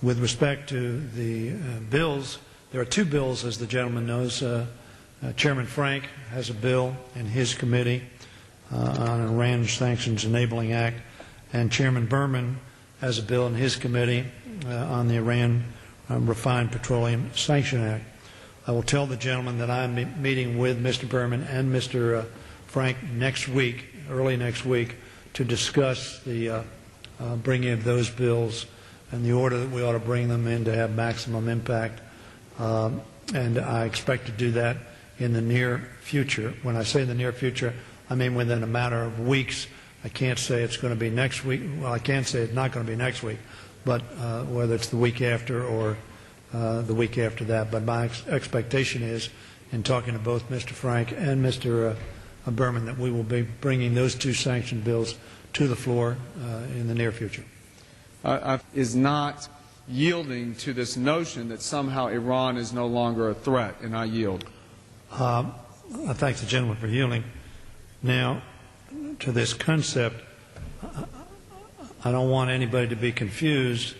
With respect to the bills, there are two bills, as the gentleman knows. Chairman Frank has a bill in his committee on an Iran Sanctions Enabling Act, and Chairman Berman has a bill in his committee on the Iran Refined Petroleum Sanction Act. I will tell the gentleman that I am meeting with Mr. Berman and Mr. Frank next week, early next week, to discuss the bringing of those bills and the order that we ought to bring them in to have maximum impact. And I expect to do that in the near future. When I say the near future, I mean within a matter of weeks. I can't say it's going to be next week. Well, I can't say it's not going to be next week, but whether it's the week after or the week after that. But my expectation is, in talking to both Mr. Frank and Mr. Berman, that we will be bringing those two sanction bills to the floor in the near future. Is not yielding to this notion that somehow Iran is no longer a threat, and I yield. I thank the gentleman for yielding. Now, to this concept, I don't want anybody to be confused.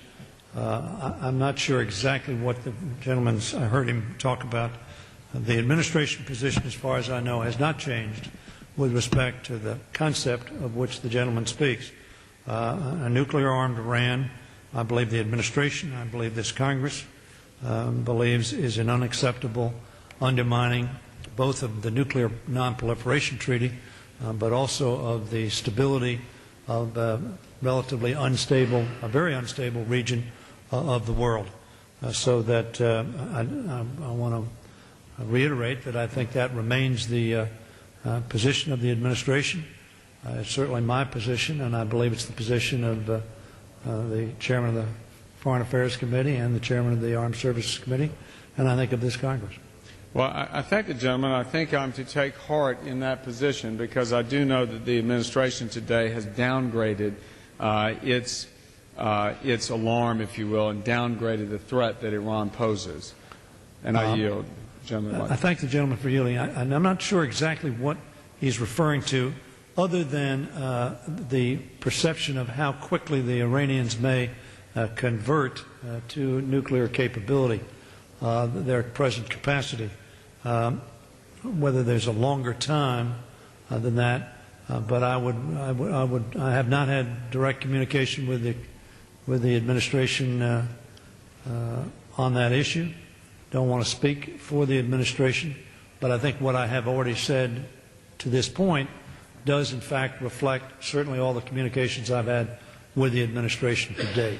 I'm not sure exactly what the gentleman's, I heard him talk about. The administration position, as far as I know, has not changed with respect to the concept of which the gentleman speaks. A nuclear-armed Iran, I believe the administration, I believe this Congress believes is an unacceptable undermining both of the Nuclear Non-Proliferation Treaty, but also of the stability of a relatively unstable, a very unstable region of the world. So that I want to reiterate that I think that remains the position of the administration. It's certainly my position, and I believe it's the position of the chairman of the Foreign Affairs Committee and the chairman of the Armed Services Committee, and I think of this Congress. Well, I thank the gentleman. I think I'm to take heart in that position because I do know that the administration today has downgraded its alarm, if you will, and downgraded the threat that Iran poses. And I yield, gentleman. I thank the gentleman for yielding. I'm not sure exactly what he's referring to, other than the perception of how quickly the Iranians may convert to nuclear capability, their present capacity. Whether there's a longer time than that, but I have not had direct communication with the administration on that issue. Don't want to speak for the administration, but I think what I have already said to this point does in fact reflect certainly all the communications I've had with the administration to date.